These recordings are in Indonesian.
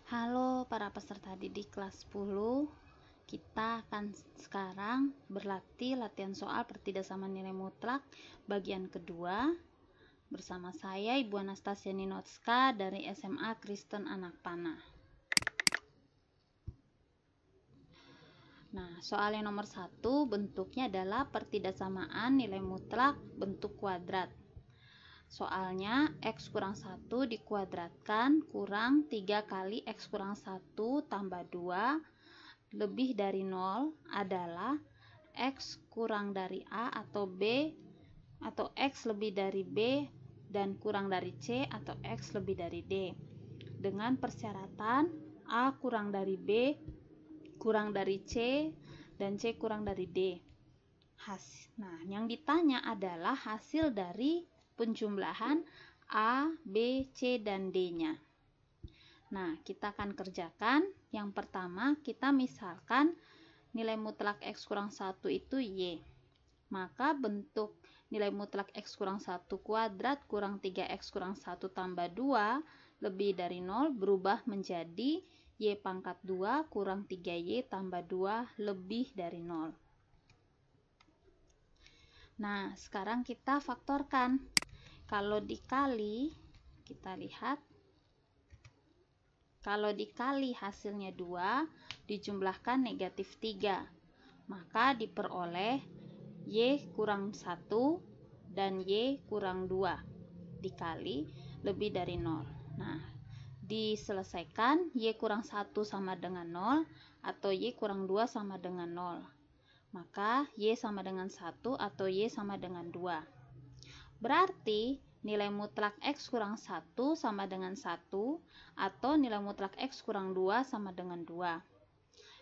Halo para peserta didik kelas 10. Kita akan sekarang berlatih latihan soal pertidasamaan nilai mutlak bagian kedua bersama saya Ibu Anastasia Ninotska dari SMA Kristen Anak Panah. Nah, soal yang nomor 1 bentuknya adalah pertidasamaan nilai mutlak bentuk kuadrat. Soalnya X kurang 1 dikuadratkan kurang 3 kali X kurang 1 tambah 2 lebih dari 0 adalah X kurang dari A atau B, atau X lebih dari B dan kurang dari C, atau X lebih dari D, dengan persyaratan A kurang dari B, kurang dari C, dan C kurang dari D. Nah, yang ditanya adalah hasil dari penjumlahan A, B, C, dan D-nya. Nah, kita akan kerjakan. Yang pertama, kita misalkan nilai mutlak X kurang 1 itu Y. Maka bentuk nilai mutlak X kurang 1 kuadrat kurang 3X kurang 1 tambah 2 lebih dari 0 berubah menjadi Y pangkat 2 kurang 3Y tambah 2 lebih dari 0. Nah, sekarang kita faktorkan. Kalau dikali, kita lihat. Kalau dikali hasilnya 2, dijumlahkan negatif 3. Maka diperoleh Y kurang 1 dan Y kurang 2 dikali lebih dari 0. Nah, diselesaikan Y kurang 1 sama dengan 0 atau Y kurang 2 sama dengan 0. Maka Y sama dengan 1 atau Y sama dengan 2. Berarti nilai mutlak X kurang 1 sama dengan 1 atau nilai mutlak X kurang 2 sama dengan 2.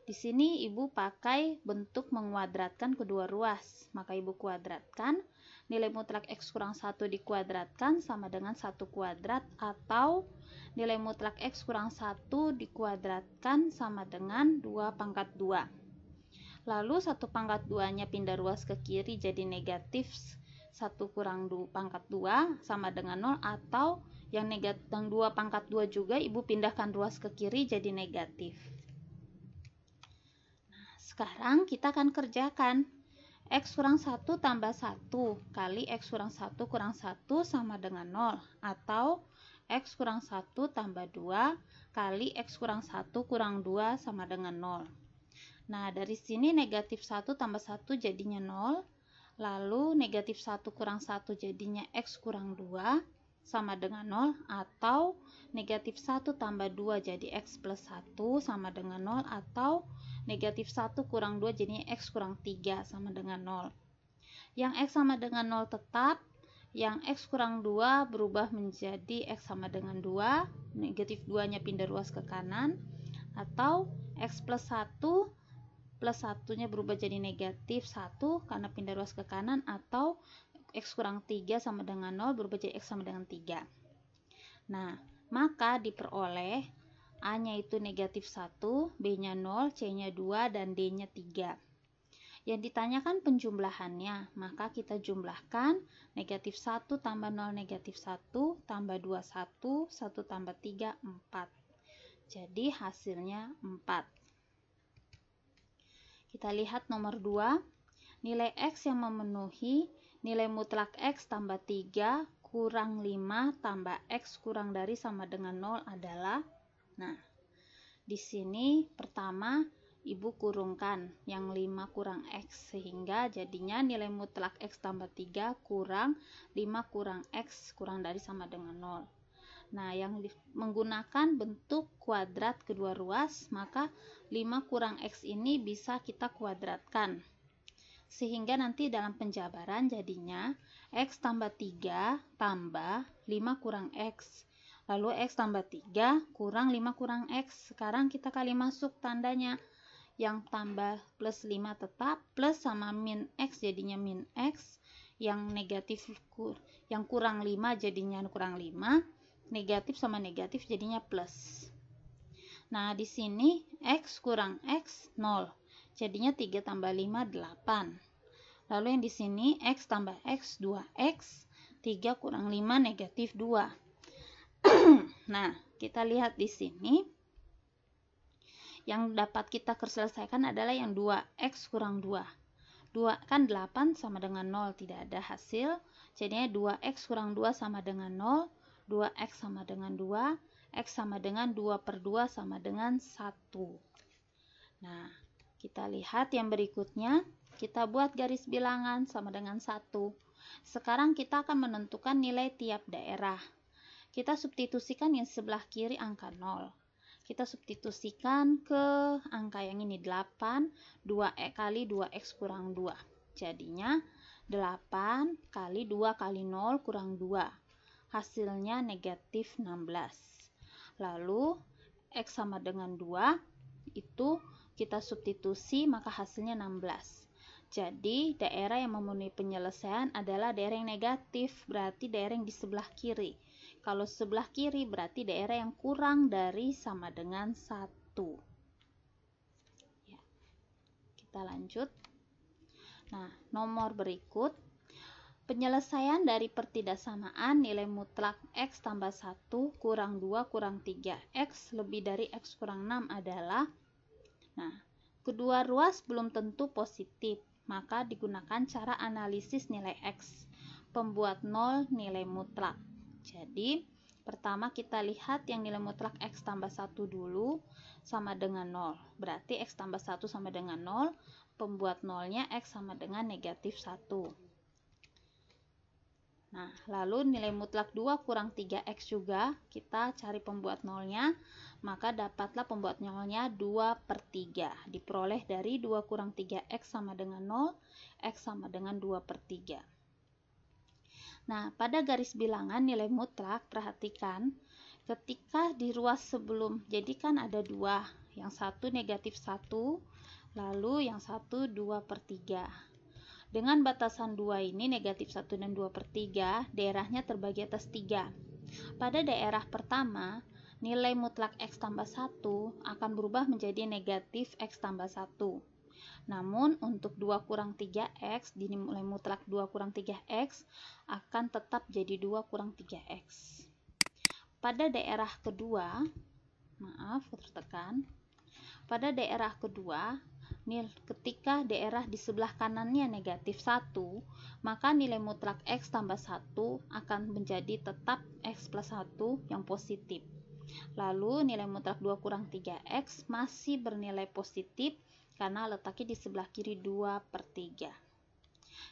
Di sini Ibu pakai bentuk menguadratkan kedua ruas. Maka Ibu kuadratkan nilai mutlak X kurang 1 dikuadratkan sama dengan 1 kuadrat, atau nilai mutlak X kurang 1 dikuadratkan sama dengan 2 pangkat 2. Lalu 1 pangkat 2-nya pindah ruas ke kiri jadi negatif 1 kurang 2 pangkat 2 sama dengan 0, atau yang 2 pangkat 2 juga Ibu pindahkan ruas ke kiri jadi negatif. Nah, sekarang kita akan kerjakan. X kurang 1 tambah 1 kali X kurang 1 kurang 1 sama dengan 0, atau X kurang 1 tambah 2 kali X kurang 1 kurang 2 sama dengan 0. Nah, dari sini negatif 1 tambah 1 jadinya 0. Lalu negatif 1 kurang 1 jadinya X kurang 2 sama dengan 0, atau negatif 1 tambah 2 jadi X plus 1 sama dengan 0, atau negatif 1 kurang 2 jadinya X kurang 3 sama dengan 0. Yang X sama dengan 0 tetap, yang X kurang 2 berubah menjadi X sama dengan 2, negatif 2-nya pindah ruas ke kanan, atau X plus 1 plus 1-nya berubah jadi negatif 1 karena pindah ruas ke kanan, atau X kurang 3 sama dengan 0 berubah jadi X sama dengan 3. Nah, maka diperoleh A-nya itu negatif 1, B-nya 0, C-nya 2, dan D-nya 3. Yang ditanyakan penjumlahannya, maka kita jumlahkan negatif 1 tambah 0 negatif 1 tambah 2 1, 1 tambah 3 4. Jadi hasilnya 4. Kita lihat nomor 2. Nilai X yang memenuhi nilai mutlak X tambah 3 kurang 5 tambah X kurang dari sama dengan 0 adalah. Nah, di sini pertama Ibu kurungkan yang 5 kurang X, sehingga jadinya nilai mutlak X tambah 3 kurang 5 kurang X kurang dari sama dengan 0. Nah, yang menggunakan bentuk kuadrat kedua ruas, maka 5 kurang X ini bisa kita kuadratkan. Sehingga nanti dalam penjabaran jadinya X tambah 3 tambah 5 kurang X. Lalu X tambah 3 kurang 5 kurang X. Sekarang kita kali masuk tandanya. Yang tambah plus 5 tetap, plus sama min X jadinya min X. Yang negatif, yang kurang 5 jadinya kurang 5. Negatif sama negatif jadinya plus. Nah, di sini X kurang X 0. Jadinya 3 tambah 5 8. Lalu yang di sini X tambah X 2X, 3 kurang 5 negatif 2. Nah, kita lihat di sini Yang dapat kita selesaikan adalah yang 2x kurang 2. 2 kan 8 sama dengan 0, tidak ada hasil. Jadinya 2x kurang 2 sama dengan 0, 2x sama dengan 2, x sama dengan 2/2 sama dengan 1. Nah, kita lihat yang berikutnya. Kita buat garis bilangan sama dengan 1. Sekarang kita akan menentukan nilai tiap daerah. Kita substitusikan yang sebelah kiri angka 0. Kita substitusikan ke angka yang ini 8, 2 kali 2x kurang 2. Jadinya 8 kali 2 kali 0 kurang 2. Hasilnya negatif 16. Lalu x sama dengan 2, itu kita substitusi maka hasilnya 16. Jadi daerah yang memenuhi penyelesaian adalah daerah yang negatif, berarti daerah yang di sebelah kiri. Kalau sebelah kiri berarti daerah yang kurang dari sama dengan 1. Ya, kita lanjut. Nah, nomor berikut. Penyelesaian dari pertidaksamaan nilai mutlak x tambah 1 kurang 2 kurang 3x lebih dari x kurang 6 adalah, nah, kedua ruas belum tentu positif, maka digunakan cara analisis nilai x. Pembuat 0 nilai mutlak. Jadi, pertama kita lihat yang nilai mutlak x tambah 1 dulu sama dengan 0. Berarti x tambah 1 sama dengan 0, pembuat 0-nya x sama dengan negatif 1. Nah, lalu nilai mutlak 2 kurang 3x juga, kita cari pembuat 0-nya, maka dapatlah pembuat 0-nya 2/3. Diperoleh dari 2 kurang 3x sama dengan 0, x sama dengan 2/3. Nah, pada garis bilangan nilai mutlak, perhatikan, ketika di ruas sebelum, jadi kan ada dua, yang satu negatif 1, lalu yang satu 2/3. Dengan batasan 2 ini, negatif 1 dan 2/3, daerahnya terbagi atas 3. Pada daerah pertama, nilai mutlak x tambah 1 akan berubah menjadi negatif x tambah 1. Namun, untuk 2 kurang 3x, di nilai mutlak 2 kurang 3x, akan tetap jadi 2 kurang 3x. Pada daerah kedua, maaf, tertekan. Pada daerah kedua, ketika daerah di sebelah kanannya negatif 1, maka nilai mutlak x tambah 1 akan menjadi tetap x plus 1 yang positif. Lalu nilai mutlak 2 kurang 3x masih bernilai positif karena letaknya di sebelah kiri 2/3.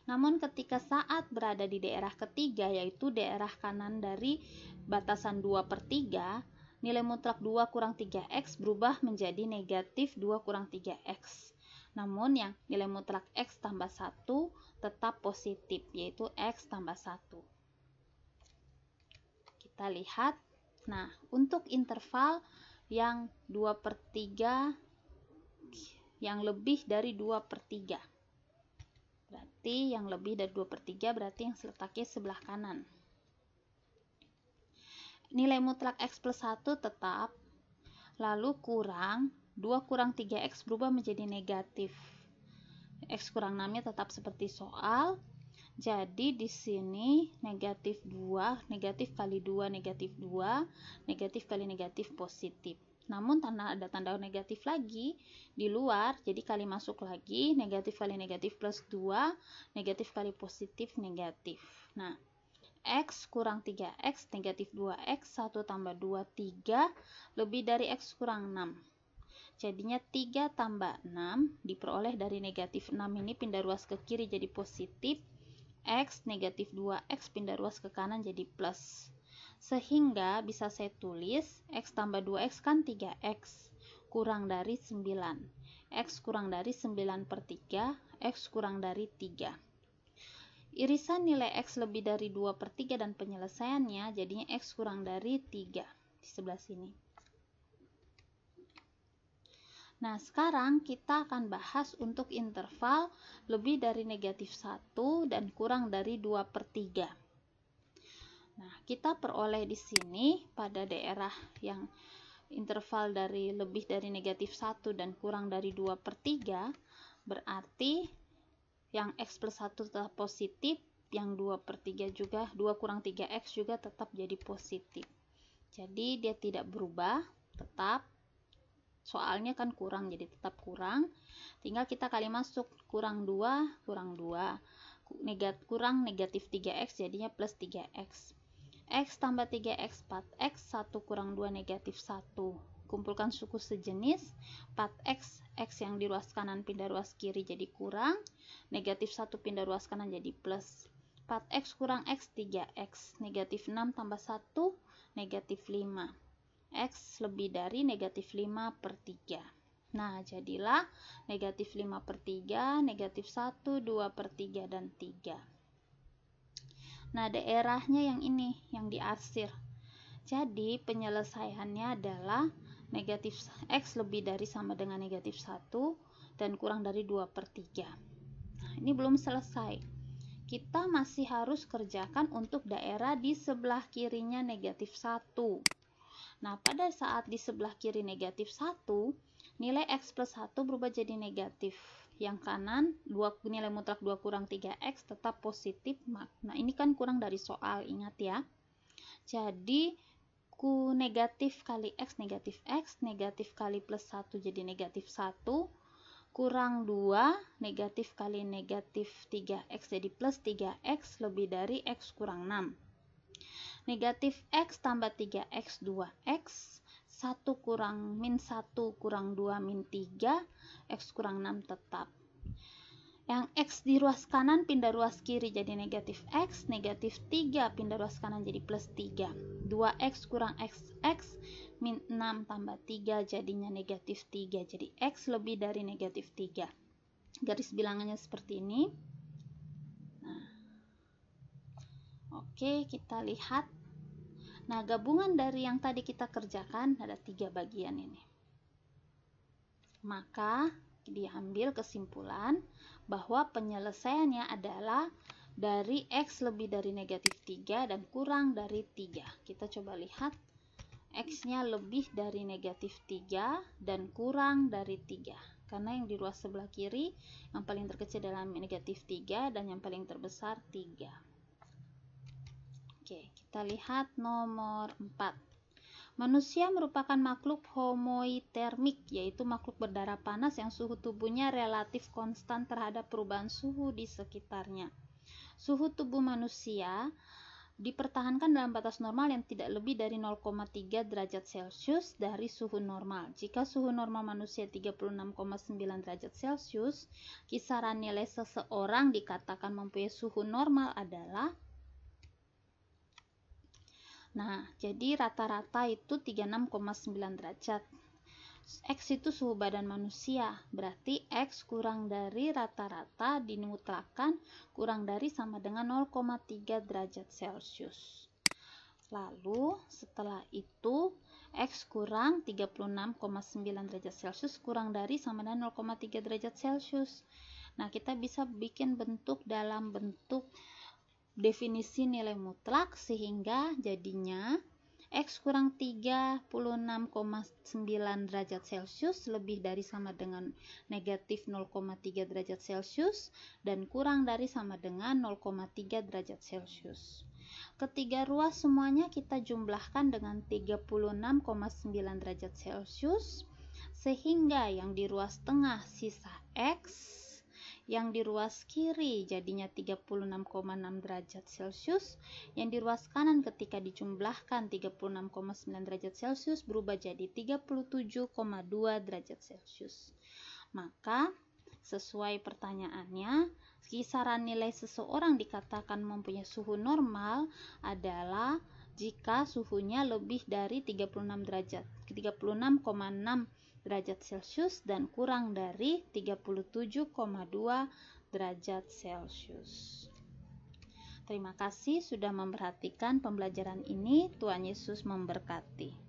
Namun ketika saat berada di daerah ketiga, yaitu daerah kanan dari batasan 2/3, nilai mutlak 2 kurang 3x berubah menjadi negatif 2 kurang 3x. Namun yang nilai mutlak x tambah 1 tetap positif, yaitu x tambah 1. Kita lihat. Nah, untuk interval yang 2/3, yang lebih dari 2/3. Berarti yang lebih dari 2/3 berarti yang letaknya sebelah kanan. Nilai mutlak x plus 1 tetap, lalu kurang 2 kurang 3x berubah menjadi negatif. X kurang 6-nya tetap seperti soal. Jadi di sini negatif 2, negatif kali 2, negatif 2, negatif kali negatif positif. Namun ada tanda negatif lagi di luar, jadi kali masuk lagi, negatif kali negatif plus 2, negatif kali positif negatif. Nah, x kurang 3x, negatif 2x, 1 tambah 2, 3, lebih dari x kurang 6. Jadinya 3 tambah 6, diperoleh dari negatif 6 ini pindah ruas ke kiri jadi positif, x negatif 2x pindah ruas ke kanan jadi plus. Sehingga bisa saya tulis x tambah 2x kan 3x, kurang dari 9. X kurang dari 9/3, x kurang dari 3. Irisan nilai x lebih dari 2/3 dan penyelesaiannya jadinya x kurang dari 3 di sebelah sini. Nah, sekarang kita akan bahas untuk interval lebih dari negatif 1 dan kurang dari 2/3. Nah, kita peroleh di sini pada daerah yang interval dari lebih dari negatif 1 dan kurang dari 2/3, berarti yang x plus 1 tetap positif, yang 2/3 juga, 2 kurang 3x juga tetap jadi positif. Jadi dia tidak berubah, tetap. soalnya kan kurang, jadi tetap kurang. Tinggal kita kali masuk, kurang 2 kurang 2, kurang negatif 3x jadinya plus 3x. X tambah 3x 4x, 1 kurang 2 negatif 1. Kumpulkan suku sejenis, 4x, x yang di ruas kanan pindah ruas kiri jadi kurang, negatif 1 pindah ruas kanan jadi plus. 4x kurang x 3x, negatif 6 tambah 1 negatif 5. X lebih dari negatif 5 per 3. Nah, jadilah negatif 5 per 3, negatif 1, 2 per 3, dan 3. Nah, daerahnya yang ini, yang diarsir. Jadi, penyelesaiannya adalah negatif x lebih dari sama dengan negatif 1 dan kurang dari 2 per 3. Nah, ini belum selesai. Kita masih harus kerjakan untuk daerah di sebelah kirinya negatif 1. Nah, pada saat di sebelah kiri negatif 1, nilai x plus 1 berubah jadi negatif. Yang kanan, nilai mutlak 2 kurang 3x tetap positif. Nah, ini kan kurang dari soal, ingat ya. Jadi, negatif kali x, negatif kali plus 1 jadi negatif 1, kurang 2, negatif kali negatif 3x jadi plus 3x lebih dari x kurang 6. Negatif x tambah 3x 2x, 1 kurang min 1 kurang 2 min 3, x kurang 6 tetap. Yang x di ruas kanan pindah ruas kiri jadi negatif x, negatif 3 pindah ruas kanan jadi plus 3. 2x kurang x min 6 tambah 3 jadinya negatif 3. Jadi x lebih dari negatif 3. Garis bilangannya seperti ini. Nah, oke, kita lihat. Nah, gabungan dari yang tadi kita kerjakan ada 3 bagian ini. Maka diambil kesimpulan bahwa penyelesaiannya adalah dari x lebih dari negatif 3 dan kurang dari 3. Kita coba lihat, x-nya lebih dari negatif 3 dan kurang dari 3. Karena yang di ruas sebelah kiri, yang paling terkecil adalah negatif 3 dan yang paling terbesar 3. Oke, kita lihat nomor 4. Manusia merupakan makhluk homoitermik, yaitu makhluk berdarah panas yang suhu tubuhnya relatif konstan terhadap perubahan suhu di sekitarnya. Suhu tubuh manusia dipertahankan dalam batas normal yang tidak lebih dari 0,3 derajat Celcius dari suhu normal. Jika suhu normal manusia 36,9 derajat Celcius, kisaran nilai seseorang dikatakan mempunyai suhu normal adalah, nah, jadi rata-rata itu 36,9 derajat. X itu suhu badan manusia, berarti X kurang dari rata-rata dimutlakan kurang dari sama dengan 0,3 derajat Celcius. Lalu setelah itu X kurang 36,9 derajat Celcius kurang dari sama dengan 0,3 derajat Celcius. Nah, kita bisa bikin bentuk dalam bentuk definisi nilai mutlak sehingga jadinya x kurang 36,9 derajat Celcius lebih dari sama dengan negatif 0,3 derajat Celcius dan kurang dari sama dengan 0,3 derajat Celcius. Ketiga ruas semuanya kita jumlahkan dengan 36,9 derajat Celcius sehingga yang di ruas tengah sisa x, yang di ruas kiri jadinya 36,6 derajat Celcius, yang di ruas kanan ketika dijumlahkan 36,9 derajat Celcius berubah jadi 37,2 derajat Celcius. Maka sesuai pertanyaannya, kisaran nilai seseorang dikatakan mempunyai suhu normal adalah jika suhunya lebih dari 36,6 derajat Celcius dan kurang dari 37,2 derajat Celcius. Terima kasih sudah memperhatikan pembelajaran ini. Tuhan Yesus memberkati.